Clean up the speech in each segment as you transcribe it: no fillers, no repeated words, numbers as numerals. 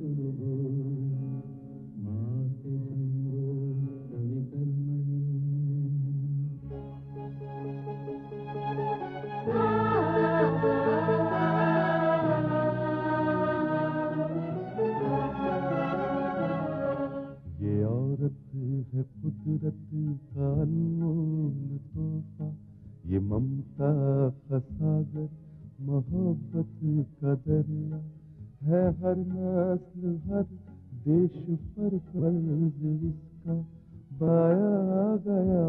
तुर्भो माते संगो कवि कर्मणि। ये औरत है कुदरत का अनमोल तोहफा, ये ममता का सागर मोहब्बत का दरिया है, हर नस्ल हर देश पर कर्ज इसका, बाया गया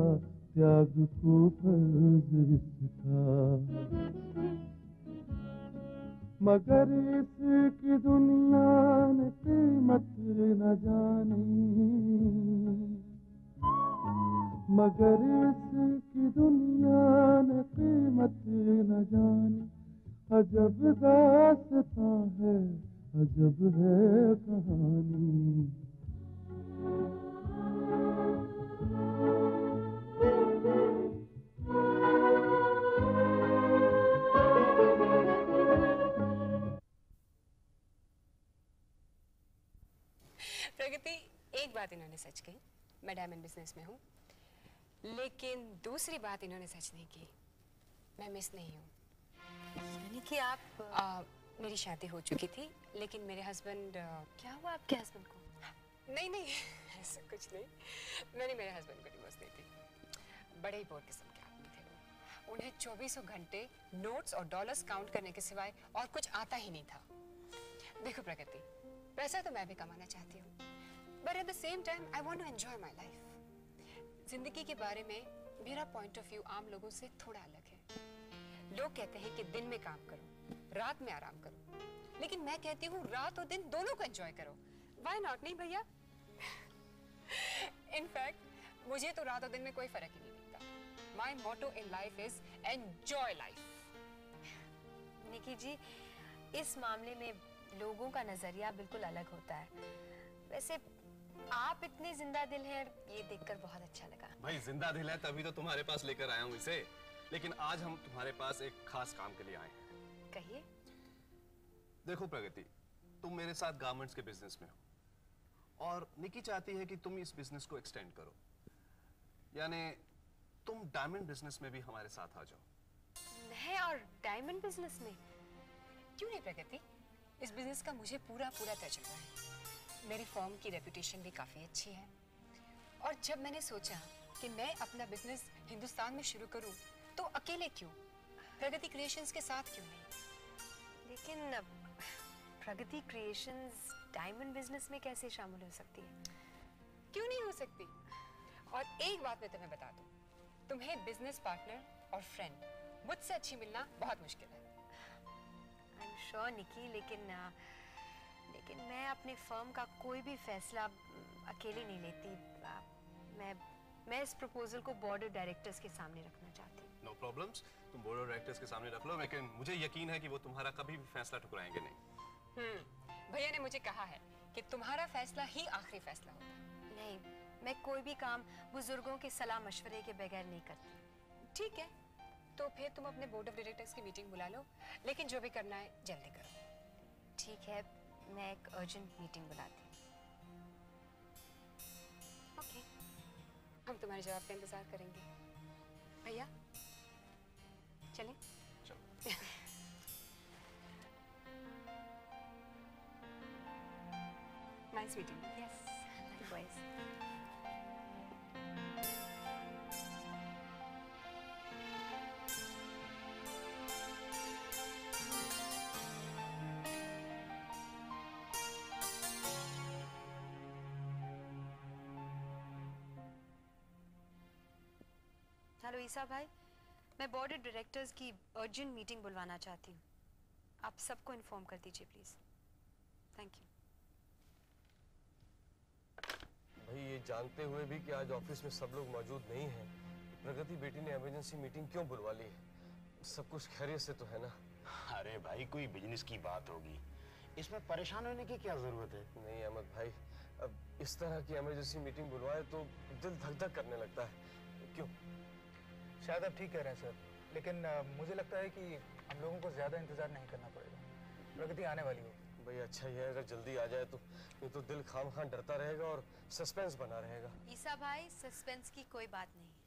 त्याग को फर्ज इसका। मगर इसकी दुनिया ने कीमत न जानी, मगर इसकी दुनिया ने कीमत न जानी। अजब दास्तां है, अजब है कहानी। प्रगति, एक बात इन्होंने सच कही, मैं डायमंड बिजनेस में हूँ, लेकिन दूसरी बात इन्होंने सच नहीं की, मैं मिस नहीं हूँ। यानी कि आप मेरी शादी हो चुकी थी, लेकिन मेरे हस्बैंड क्या हुआ आपके हस्बैंड को? नहीं नहीं ऐसा कुछ नहीं, मैंने मेरे हस्बैंड को डिवोर्स दी थी। बड़े ही बोर किस्म के आदमी थे वो, उन्हें 24 घंटे नोट्स और डॉलर्स काउंट करने के सिवाय और कुछ आता ही नहीं था। देखो प्रगति, पैसा तो मैं भी कमाना चाहती हूँ, but at the same time I want to enjoy my life. जिंदगी के बारे में मेरा पॉइंट ऑफ व्यू आम लोगों से थोड़ा अलग है। लोग कहते हैं कि दिन में काम करो, रात में आराम करो, लेकिन मैं कहती हूँ रात और दिन दोनों को एंजॉय करो। व्हाई नॉट, नहीं भैया? इनफैक्ट मुझे तो रात और दिन में कोई फर्क ही नहीं दिखता। My motto in life is enjoy life. Nikki ji, इस मामले में लोगों का नजरिया बिल्कुल अलग होता है। वैसे आप इतने जिंदा दिल हैं, ये देखकर बहुत अच्छा लगा। भाई जिंदा दिल है तभी तो तुम्हारे पास लेकर आया हूँ इसे, लेकिन आज हम तुम्हारे पास एक खास काम के लिए आए हैं। कहिए। देखो प्रगति, तुम मेरे साथ गारमेंट्स के बिजनेस में हो और निकी चाहती है कि तुम इस बिजनेस को एक्सटेंड करो, यानी तुम डायमंड बिजनेस में भी हमारे साथ आ जाओ। मैं और डायमंड बिजनेस में? क्यों नहीं प्रगति, इस बिजनेस का मुझे पूरा तजुर्बा है। मेरी फर्म की रेपुटेशन भी काफी अच्छी है, और जब मैंने सोचा कि मैं अपना बिजनेस हिंदुस्तान में शुरू करूं, तो अकेले क्यों, प्रगति क्रिएशंस के साथ क्यों नहीं? लेकिन प्रगति क्रिएशंस डायमंड बिजनेस में कैसे शामिल हो सकती है? क्यों नहीं हो सकती? और एक बात मैं तुम्हें बता दूं, तुम्हें बिजनेस पार्टनर और फ्रेंड मुझसे अच्छी मिलना बहुत मुश्किल है। आई एम श्योर निकी, लेकिन मैं अपने फर्म का कोई भी फैसला अकेले नहीं लेती। मैं इस प्रपोजल को बोर्ड ऑफ डायरेक्टर्स के सामने रखना चाहती हूँ। नो प्रॉब्लम्स, तुम बोर्ड ऑफ डायरेक्टर्स के सामने रख लो, लेकिन मुझे यकीन है कि वो तुम्हारा कभी भी फैसला ठुकराएंगे नहीं। भैया ने मुझे कहा है कि तुम्हारा फैसला ही आखिरी फैसला होता है। नहीं, मैं कोई भी काम बुजुर्गों के सलाह मशवरे के बगैर नहीं करती। ठीक है, तो फिर तुम अपने बोर्ड ऑफ डायरेक्टर्स की मीटिंग बुला लो, लेकिन जो भी करना है जल्दी करो। ठीक है, मैं एक अर्जेंट मीटिंग बुलाती हूँ। ओके, हम तुम्हारे जवाब का इंतजार करेंगे। भैया चलें? चलो। Nice meeting. Yes, likewise. Hello Isa भाई, मैं बोर्ड ऑफ डायरेक्टर्स की अर्जेंट मीटिंग बुलवाना चाहती हूँ। आप सबको इन्फॉर्म कर दीजिए प्लीज। Thank you. भाई ये जानते हुए भी कि आज ऑफिस में सब लोग मौजूद नहीं हैं, प्रगति बेटी ने इमरजेंसी मीटिंग क्यों बुलवा ली है? सब कुछ खैरियत से तो है ना? अरे भाई, कोई बिजनेस की बात होगी, इसमें परेशान होने की क्या जरूरत है? नहीं अहमद भाई, अब इस तरह की इमरजेंसी मीटिंग बुलवाए तो दिल धक धक करने लगता है। क्यों? शायद आप ठीक कह रहे हैं सर, लेकिन मुझे लगता है कि हम लोगों को ज्यादा इंतजार नहीं करना पड़ेगा। प्रगति आने वाली है। भाई अच्छा ही है अगर जल्दी आ जाए तो, नहीं तो दिल खाम खान डरता रहेगा और सस्पेंस बना रहेगा। ईसा भाई, सस्पेंस की कोई बात नहीं है।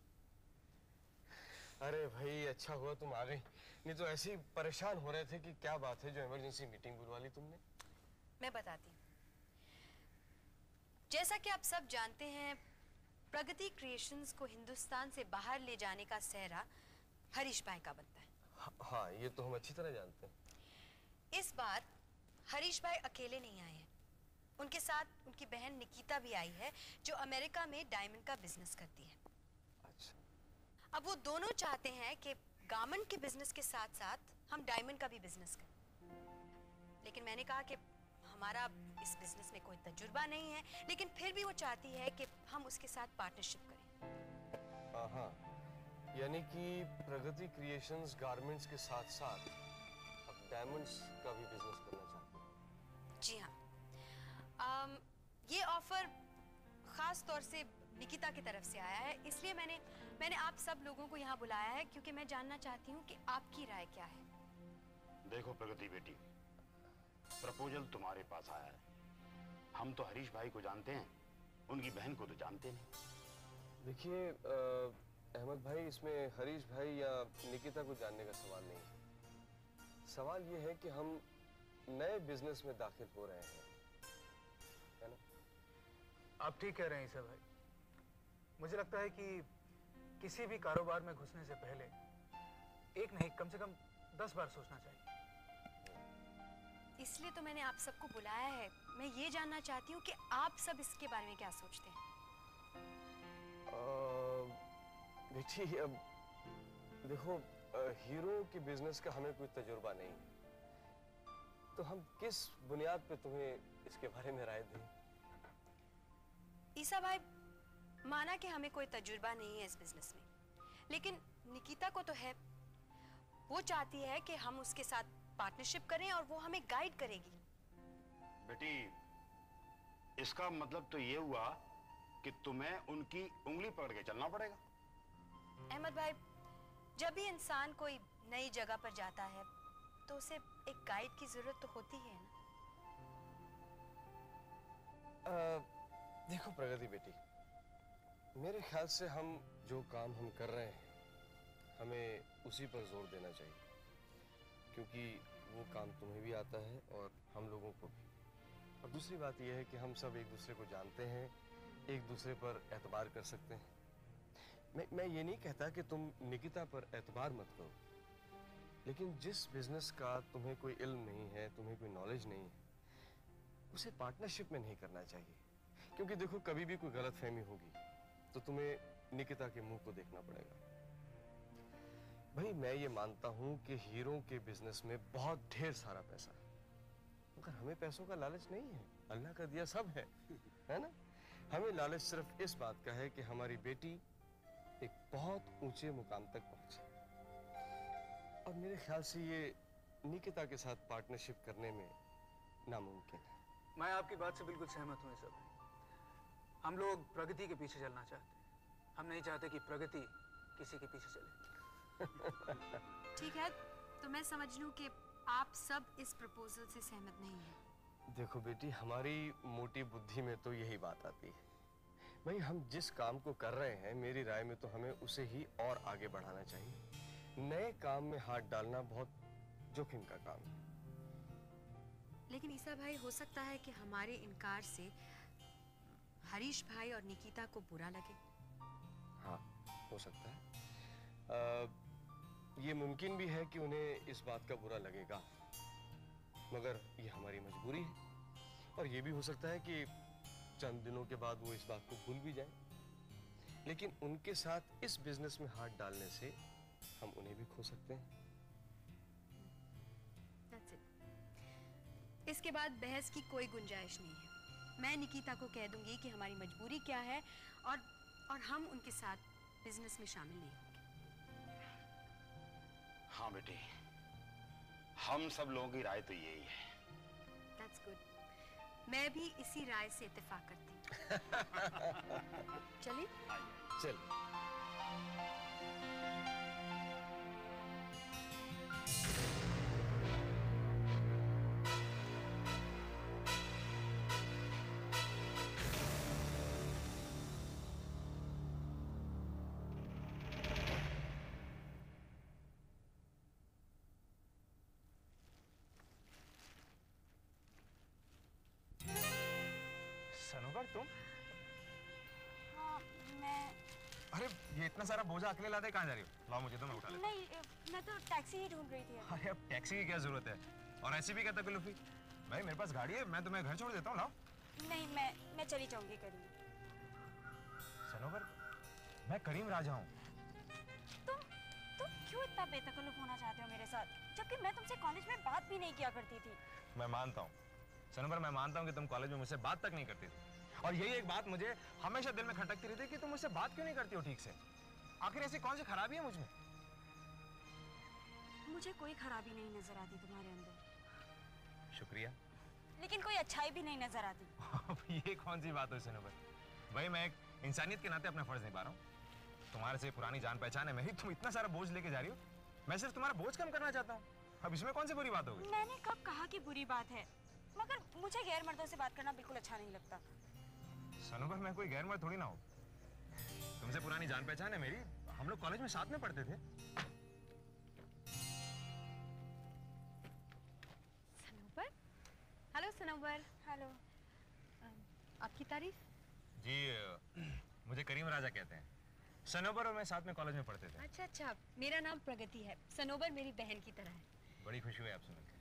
अरे भाई अच्छा हुआ तुम आ गई, नहीं तो ऐसे ही परेशान हो रहे थे कि क्या बात है जो इमरजेंसी मीटिंग बुलवा ली तुमने। मैं बताती हूँ। जैसा कि आप सब जानते हैं, प्रगति क्रिएशंस को हिंदुस्तान से बाहर ले जाने का सेहरा हरीश भाई का बनता है। हाँ, ये तो हम अच्छी तरह जानते हैं। इस बार हरीश भाई अकेले नहीं आए हैं, उनके साथ उनकी बहन निकिता भी आई है जो अमेरिका में डायमंड का बिजनेस करती है। अच्छा। अब वो दोनों चाहते हैं कि गारमेंट के बिजनेस के साथ साथ हम डायमंड का भी बिजनेस करें, लेकिन मैंने कहा कि हमारा इस बिजनेस में कोई तजुर्बा नहीं है, लेकिन फिर भी वो चाहती है कि हम उसके साथ पार्टनरशिप करें। हाँ, यानी कि प्रगति क्रिएशंस गारमेंट्स के साथ साथ अब डायमंड्स का भी बिजनेस करना चाहते हैं। जी हाँ, ये ऑफर खास तौर से निकिता की तरफ से आया है, इसलिए मैंने आप सब लोगों को यहाँ बुलाया है क्योंकि मैं जानना चाहती हूँ कि आपकी राय क्या है। देखो प्रगति बेटी, प्रपोजल तुम्हारे पास आया है। हम तो हरीश भाई को जानते हैं, उनकी बहन को तो जानते नहीं। देखिए अहमद भाई, इसमें हरीश भाई या निकिता को जानने का सवाल नहीं है। सवाल ये है कि हम नए बिजनेस में दाखिल हो रहे हैं, है ना? आप ठीक कह रहे हैं ईसा भाई। मुझे लगता है कि किसी भी कारोबार में घुसने से पहले एक नहीं कम से कम 10 बार सोचना चाहिए। इसलिए तो मैंने आप सबको बुलाया है। मैं ये जानना चाहती हूँ कि आप सब इसके बारे में क्या सोचते हैं। बेटी अब देखो, हीरो के बिजनेस का हमें कोई तजुर्बा नहीं है, तो हम किस बुनियाद पे तुम्हें इसके बारे में राय दें? ईसा भाई, माना कि हमें कोई तजुर्बा नहीं है इस बिजनेस में, लेकिन निकिता को तो है। वो चाहती है कि हम उसके साथ पार्टनरशिप करें और वो हमें गाइड करेगी। बेटी, इसका मतलब तो ये हुआ कि तुम्हें उनकी उंगली पकड़ के चलना पड़ेगा। अहमद भाई, जब भी इंसान कोई नई जगह पर जाता है तो उसे एक गाइड की जरूरत तो होती है ना। देखो प्रगति बेटी, मेरे ख्याल से हम जो काम हम कर रहे हैं हमें उसी पर जोर देना चाहिए, क्योंकि वो काम तुम्हें भी आता है और हम लोगों को भी। और दूसरी बात यह है कि हम सब एक दूसरे को जानते हैं, एक दूसरे पर एतबार कर सकते हैं। मैं ये नहीं कहता कि तुम निकिता पर एतबार मत करो, लेकिन जिस बिजनेस का तुम्हें कोई इल्म नहीं है, तुम्हें कोई नॉलेज नहीं है, उसे पार्टनरशिप में नहीं करना चाहिए। क्योंकि देखो, कभी भी कोई गलतफहमी होगी तो तुम्हें निकिता के मुंह को देखना पड़ेगा। भाई, मैं ये मानता हूं कि हीरो के बिजनेस में बहुत ढेर सारा पैसा है, मगर हमें पैसों का लालच नहीं है। अल्लाह का दिया सब है ना? हमें लालच सिर्फ इस बात का है कि हमारी बेटी एक बहुत ऊंचे मुकाम तक पहुंचे। और मेरे ख्याल से ये निकिता के साथ पार्टनरशिप करने में नामुमकिन है। मैं आपकी बात से बिल्कुल सहमत हूँ ईसा भाई। हम लोग प्रगति के पीछे चलना चाहते हैं, हम नहीं चाहते कि प्रगति किसी के पीछे चले। ठीक है, तो मैं समझ लूं कि आप सब इस प्रपोजल से सहमत नहीं हैं। देखो बेटी, हमारी मोटी बुद्धि में तो यही बात आती है। भाई, हम जिस काम को कर रहे हैं, मेरी राय में तो हमें उसे ही और आगे बढ़ाना चाहिए। नए काम में हाथ डालना बहुत जोखिम का काम है। लेकिन ईसा भाई, हो सकता है कि हमारे इनकार से हरीश भाई और निकिता को बुरा लगे। हाँ, हो सकता है। ये मुमकिन भी है कि उन्हें इस बात का बुरा लगेगा, मगर ये हमारी मजबूरी है। और ये भी हो सकता है कि चंद दिनों के बाद वो इस बात को भूल भी जाएं। लेकिन उनके साथ इस बिजनेस में हाथ डालने से हम उन्हें भी खो सकते हैं। That's it. इसके बाद बहस की कोई गुंजाइश नहीं है। मैं निकिता को कह दूंगी कि हमारी मजबूरी क्या है और हम उनके साथ बिजनेस में शामिल नहीं होंगे। हाँ बेटी, हम सब लोगों की राय तो यही है। That's good. मैं भी इसी राय से इत्तेफाक करती हूँ। चलिए। चल। सनोवर तुम? हाँ मैं। अरे ये इतना सारा बोझा अकेले लाते कहाँ जा रही हो? लाओ मुझे तो मैं उठा लेता हूँ। नहीं मैं तो टैक्सी ही ढूंढ रही थी। अरे अब टैक्सी की क्या जरूरत है? और ऐसी भी क्या तकलीफ हुई? भाई मेरे पास गाड़ी है, मैं तुम्हें घर छोड़ देता हूँ, लाओ। नहीं मैं चली जाऊंगी करीम। सनोवर, मैं करीम राजा हूँ। तुम क्यों इतना बेतकल्लुफ होना चाहते हो मेरे साथ, जबकि मैं तुमसे कॉलेज में बात भी नहीं किया करती थी। मैं मानता हूँ सनोवर, मैं मानता हूँ कि तुम कॉलेज में मुझसे बात तक नहीं करती थी, और यही एक बात मुझे हमेशा दिल में खटकती रहती है कि तुम मुझसे बात क्यों नहीं करती हो ठीक से। आखिर ऐसी कौन सी खराबी है मुझ में? मुझे कोई खराबी नहीं नजर आती तुम्हारे अंदर। शुक्रिया। लेकिन कोई अच्छाई भी नहीं नजर आती। अब ये कौन सी बात है सनोवर? भाई मैं एक इंसानियत के नाते अपना फर्ज निभा रहा हूँ। तुम्हारे से पुरानी जान पहचान है मेरी, तुम इतना सारा बोझ लेके जा रही हो, मैं सिर्फ तुम्हारा बोझ कम करना चाहता हूँ। अब इसमें कौन सी बुरी बात होगी? मैंने कब कहा कि बुरी बात है, मगर मुझे गैर मर्दों से बात करना बिल्कुल अच्छा नहीं लगता। सनोवर, मैं कोई गैर मर्द थोड़ी ना हूँ, तुमसे पुरानी जान पहचान है मेरी, हम लोग कॉलेज में साथ में पढ़ते थे। सनोवर, हेलो सनोवर। हेलो। आपकी तारीफ? जी मुझे करीम राजा कहते हैं। सनोवर और मैं साथ में कॉलेज में पढ़ते थे। अच्छा अच्छा, मेरा नाम प्रगति है। सनोवर मेरी बहन की तरह है। बड़ी खुशी हुई आपसे मिलकर।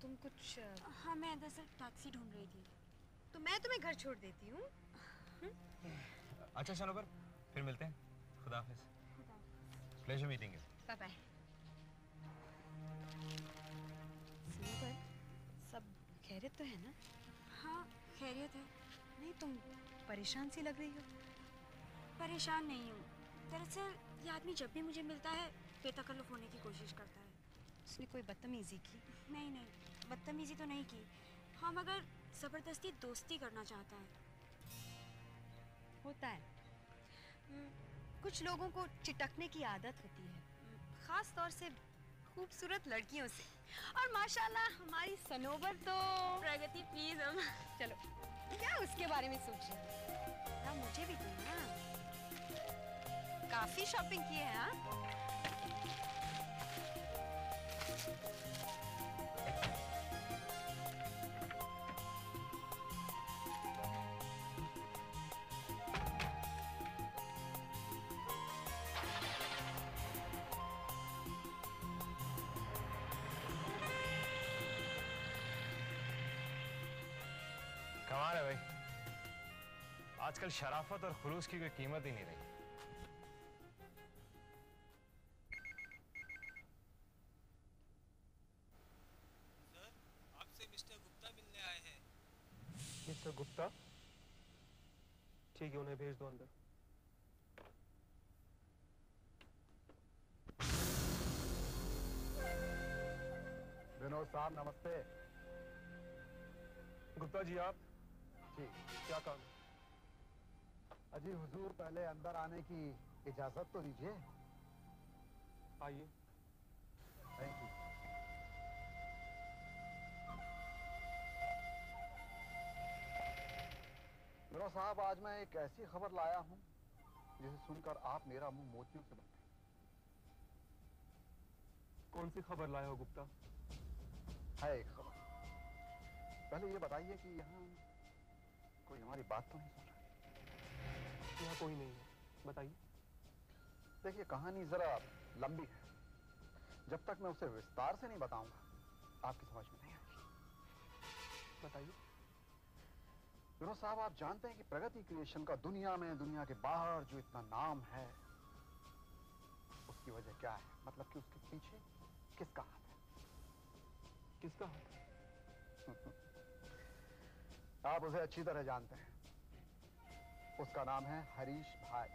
तुम कुछ? हाँ मैं दरअसल टैक्सी ढूंढ रही थी। तो मैं तुम्हें घर छोड़ देती हूँ। अच्छा सनोवर, फिर मिलते हैं। खुदा हाफिज। Pleasure meeting you. Bye bye. Sanobar, सब खैरियत तो है ना? हाँ खैरियत है। नहीं, तुम परेशान सी लग रही हो। परेशान नहीं हूँ, दरअसल ये आदमी जब भी मुझे मिलता है बेतकल्लुफ होने की कोशिश करता है। उसने कोई बदतमीजी की? नहीं, बदतमीजी तो नहीं की। हाँ मगर जबरदस्ती दोस्ती करना चाहता है। होता है, कुछ लोगों को चिटकने की आदत होती है, खास तौर से खूबसूरत लड़कियों से। और माशाल्लाह हमारी सनोवर तो। प्रगति प्लीज हम। चलो, क्या उसके बारे में सोच रही हो? ना मुझे भी दो ना। काफी शॉपिंग की है। हाँ कमाल है भाई, आजकल शराफत और खुलूस की कोई कीमत ही नहीं रही। सर, आपसे मिस्टर गुप्ता मिलने आए हैं। मिस्टर गुप्ता? ठीक है, उन्हें भेज दो अंदर। विनोद साहब नमस्ते। गुप्ता जी आप? जी क्या काम? अजी हुजूर, पहले अंदर आने की इजाजत तो दीजिए। आइए। Thank you. विनोद साहब, आज मैं एक ऐसी खबर लाया हूं जिसे सुनकर आप मेरा मुंह मोतियों से भर देंगे। कौन सी खबर लाए हो गुप्ता? है एक खबर। पहले ये बताइए कि यहाँ कोई हमारी बात तो नहीं सुन रहा? यहाँ कोई नहीं है, बताइए। देखिए, कहानी जरा लंबी है, जब तक मैं उसे विस्तार से नहीं बताऊंगा आपकी समझ में नहीं आएगी। बताइए। विनोद साहब, आप जानते हैं कि प्रगति क्रिएशन का दुनिया में, दुनिया के बाहर जो इतना नाम है, उसकी वजह क्या है? मतलब कि उसके पीछे किसका हाथ है? किसका हाथ? आप उसे अच्छी तरह जानते हैं। उसका नाम है हरीश भाई।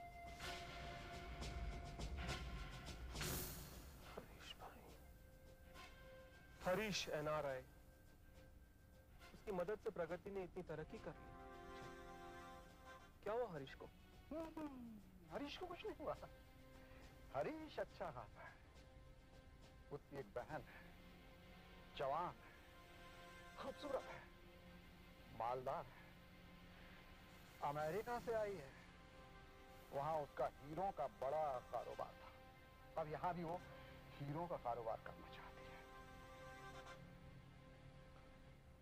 हरीश भाई। हरीश NRI। उसकी मदद से प्रगति ने इतनी तरक्की कर ली। क्या हुआ हरीश को? हरीश को कुछ नहीं हुआ। हरीश अच्छा खाता है, उसकी एक बहन है, जवान है, खूबसूरत है, मालदार है, अमेरिका से आई है। वहां उसका हीरों का बड़ा कारोबार था। अब यहां भी वो हीरों का कारोबार करना चाहती है।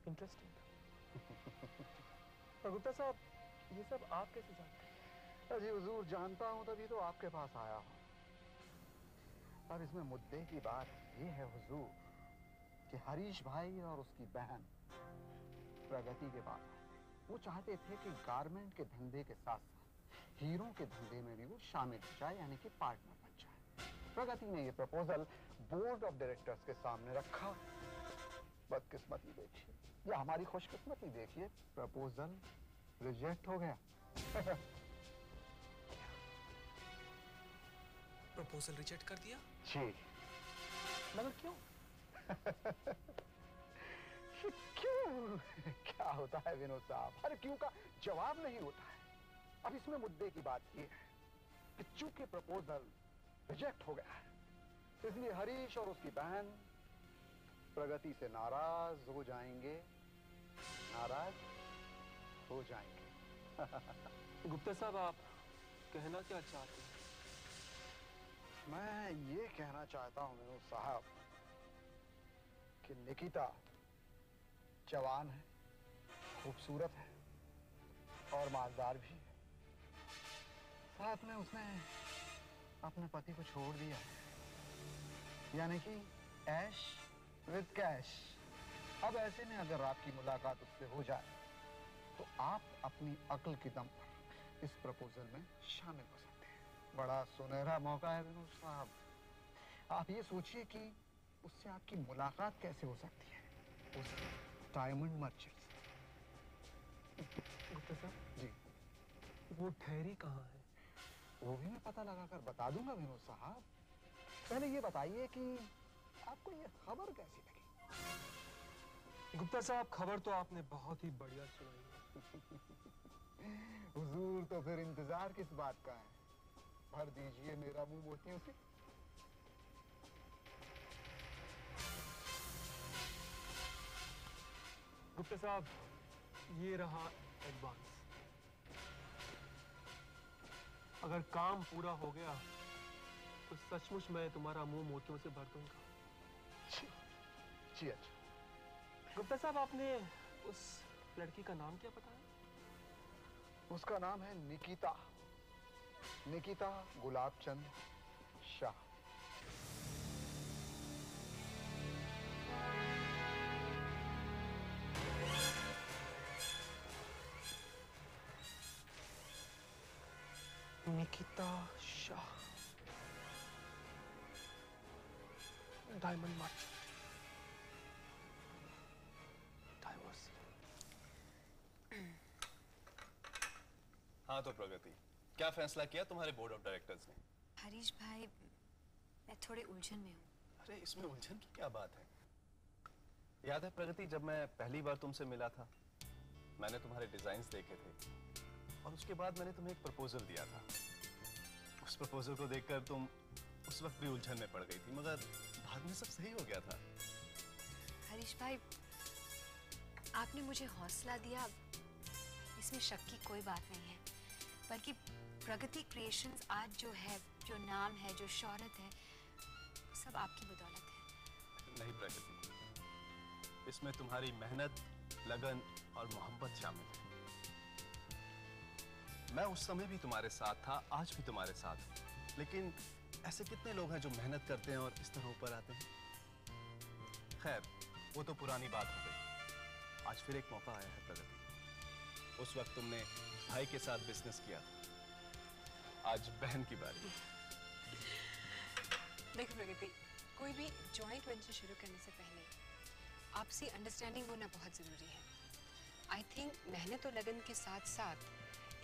इंटरेस्टिंग। पर गुप्ता साहब, ये सब आप कैसे जानते हैं? जी हुजूर, जानता हूँ तभी तो आपके पास आया हूँ। अब इसमें मुद्दे की बात ये है हुजूर कि हरीश भाई और उसकी बहन प्रगति के बाद वो चाहते थे कि गारमेंट के धंधे के साथ साथ हीरों के धंधे में भी वो शामिल हो जाए, यानी कि पार्टनर बन जाए। प्रगति ने ये प्रपोजल बोर्ड ऑफ डायरेक्टर्स के सामने रखा। बदकिस्मती देखिए, या हमारी खुशकिस्मती देखिए, प्रपोजल रिजेक्ट हो गया। प्रपोजल रिजेक्ट कर दिया? जी। मगर क्यों? क्यों क्या होता है विनोद साहब, हर क्यों का जवाब नहीं होता है। अब इसमें मुद्दे की बात ये है कि चूंकि प्रपोजल रिजेक्ट हो गया है, इसलिए हरीश और उसकी बहन प्रगति से नाराज हो जाएंगे। नाराज हो जाएंगे। गुप्ता साहब, आप कहना क्या चाहते हैं? मैं ये कहना चाहता हूं विनोद साहब कि निकिता जवान है, खूबसूरत है और मालदार भी है। साथ में उसने अपने पति को छोड़ दिया है, यानी कि ऐश विद कैश। अब ऐसे में अगर आपकी मुलाकात उससे हो जाए तो आप अपनी अक्ल की दम पर इस प्रपोजल में शामिल हो सकते हैं। बड़ा सुनहरा मौका है विनोद साहब। आप ये सोचिए कि उससे आपकी मुलाकात कैसे हो सकती है, उस डायमंड मर्चेंट से। गुप्ता साहब जी, वो ठहरी कहाँ है? वो भी मैं पता लगाकर बता दूंगा विनोद साहब। पहले ये बताइए कि आपको ये खबर कैसी लगी? गुप्ता साहब, खबर तो आपने बहुत ही बढ़िया सुनाई है। हुजूर, तो फिर इंतजार किस बात का है? भर दीजिए मेरा मुंह मोतियों से। गुप्ता साहब, ये रहा एडवांस। अगर काम पूरा हो गया तो सचमुच मैं तुम्हारा मुंह मोतियों से भर दूंगा। जी अच्छा। गुप्ता साहब, आपने उस लड़की का नाम क्या बताया? उसका नाम है Nikita. Nikita Gulabchand Shah. Nikita Shah, diamond merchant, divorce. हाँ तो प्रगति, क्या फैसला किया तुम्हारे बोर्ड ऑफ डायरेक्टर्स ने? हरीश भाई, मैं थोड़े उलझन में हूँ। अरे इसमें उलझन की क्या बात है? याद है प्रगति, जब मैं पहली बार तुमसे मिला था, मैंने तुम्हारे डिजाइन्स देखे थे और उसके बाद मैंने तुम्हें एक प्रपोजल दिया था। उस प्रपोजल को देखकर तुम उस वक्त भी उलझन में पड़ गई थी, मगर बाद में सब सही हो गया था। हरीश भाई, आपने मुझे हौसला दिया, इसमें शक की कोई बात नहीं है। बल्कि प्रगति क्रिएशंस आज जो है, जो नाम है, जो शोहरत है, सब आपकी बदौलत है। नहीं प्रगति, इसमें तुम्हारी मेहनत, लगन और मोहब्बत शामिल है। मैं उस समय भी तुम्हारे साथ था, आज भी तुम्हारे साथ हूं। लेकिन ऐसे कितने लोग हैं जो मेहनत करते हैं और इस तरह ऊपर आते हैं? खैर, वो तो पुरानी बात हो गई। आज फिर एक मौका आया है प्रगति। उस वक्त तुमने भाई के साथ बिजनेस किया था, आज बहन की बारी। देखो प्रगति, कोई भी जॉइंट वेंचर शुरू करने से पहले आपसी अंडरस्टैंडिंग होना बहुत ज़रूरी है। आई थिंक मेहनत और लगन के साथ साथ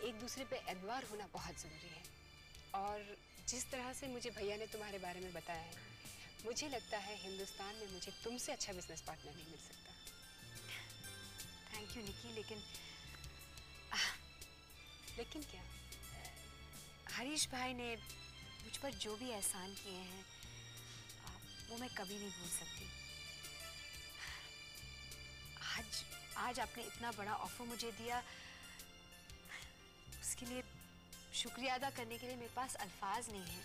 एक दूसरे पे एतबार होना बहुत ज़रूरी है। और जिस तरह से मुझे भैया ने तुम्हारे बारे में बताया है, मुझे लगता है हिंदुस्तान में मुझे तुमसे अच्छा बिजनेस पार्टनर नहीं मिल सकता। थैंक यू निकी, लेकिन लेकिन क्या? हरीश भाई ने मुझ पर जो भी एहसान किए हैं, वो मैं कभी नहीं भूल सकती। आज आपने इतना बड़ा ऑफर मुझे दिया, उसके लिए शुक्रिया अदा करने के लिए मेरे पास अल्फाज नहीं है।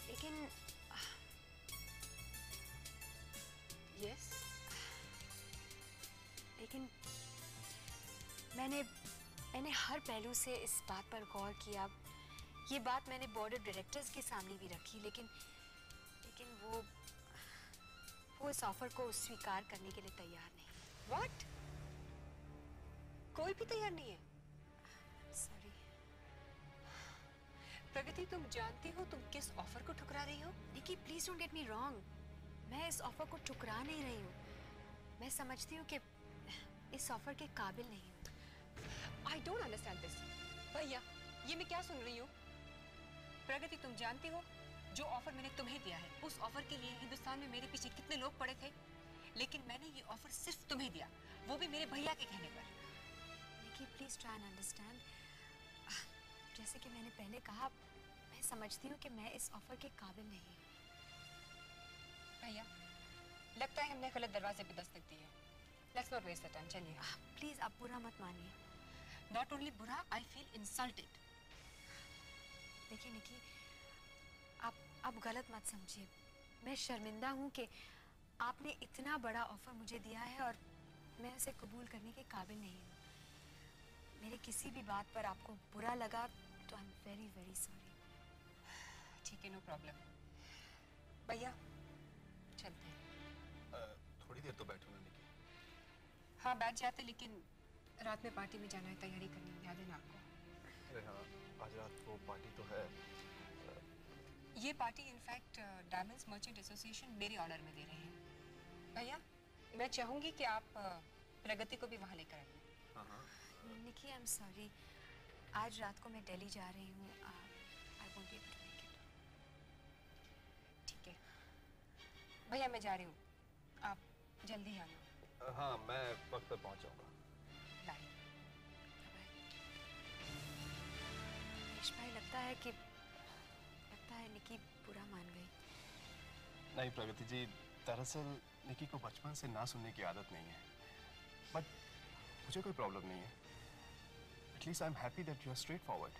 लेकिन यस, लेकिन मैंने हर पहलू से इस बात पर गौर किया। ये बात मैंने बोर्ड ऑफ डायरेक्टर्स के सामने भी रखी, लेकिन वो इस ऑफर को स्वीकार करने के लिए तैयार नहीं। What? कोई भी तैयार नहीं है? सॉरी प्रगति, तुम जानती हो तुम किस ऑफर को ठुकरा रही हो? Nikki, please don't get me wrong. मैं इस ऑफर को ठुकरा नहीं रही हूँ। मैं समझती हूँ कि इस ऑफर के काबिल नहीं हूँ। I don't understand this. भैया, ये मैं क्या सुन रही हूँ? प्रगति, तुम जानती हो जो ऑफर मैंने तुम्हें दिया है, उस ऑफर के लिए हिंदुस्तान में मेरे पीछे कितने लोग पड़े थे, लेकिन मैंने ये ऑफर सिर्फ तुम्हें दिया, वो भी मेरे भैया के कहने पर। निकी, प्लीज ट्राई एंड अंडरस्टैंड। जैसे कि मैंने पहले कहा, मैं समझती हूँ कि मैं इस ऑफर के काबिल नहीं हूँ। भैया, लगता है हमने गलत दरवाजे पे दस्तक दी है। Let's not waste the time. चलिए। प्लीज आप बुरा मत मानिए। Not only बुरा, I feel insulted. देखिए निकी, आप गलत मत समझिए। मैं शर्मिंदा हूँ कि आपने इतना बड़ा ऑफर मुझे दिया है और मैं उसे कबूल करने के काबिल नहीं हूँ। मेरे किसी भी बात पर आपको बुरा लगा तो I am very very sorry. ठीक है, नो प्रॉब्लम। भैया, चलते हैं। थोड़ी देर तो बैठो ना निकी। हाँ, बैठ जाते, लेकिन रात में पार्टी में जाना है, तैयारी करनी है, याद है ना आपको? अरे हाँ, आज रात को पार्टी तो है। ये party in fact diamonds merchant association मेरे ऑर्डर में दे रहे हैं। भैया, मैं चाहूंगी कि आप प्रगति को भी वहाँ लेकर आइए। हाँ हाँ। निकी, आई एम सॉरी, आज रात को मैं दिल्ली जा रही हूँ। I won't be able to make it. ठीक है भैया, मैं जा रही हूँ, आप जल्दी आना। हाँ, मैं वक्त पर पहुँच जाऊँगा। बाय। भाई, लगता है निकी बुरा मान गई। नहीं प्रगति जी, दरअसल निकी को बचपन से ना सुनने की आदत नहीं है, बट मुझे कोई प्रॉब्लम नहीं है। At least I am happy that you are straightforward.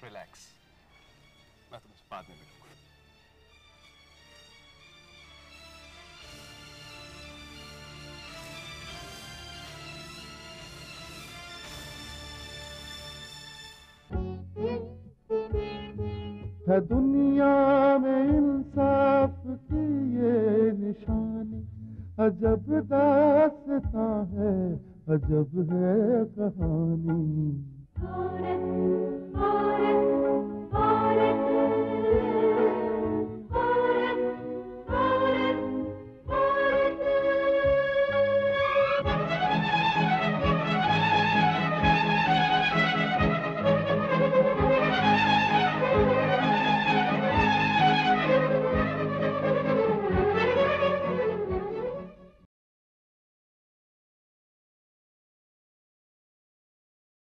Relax, मैं तुमसे बाद में मिलूंगा। है दुनिया में इंसाफ की ये निशानी, अजब दास्तां है, अजब है कहानी। औरत, औरत, औरत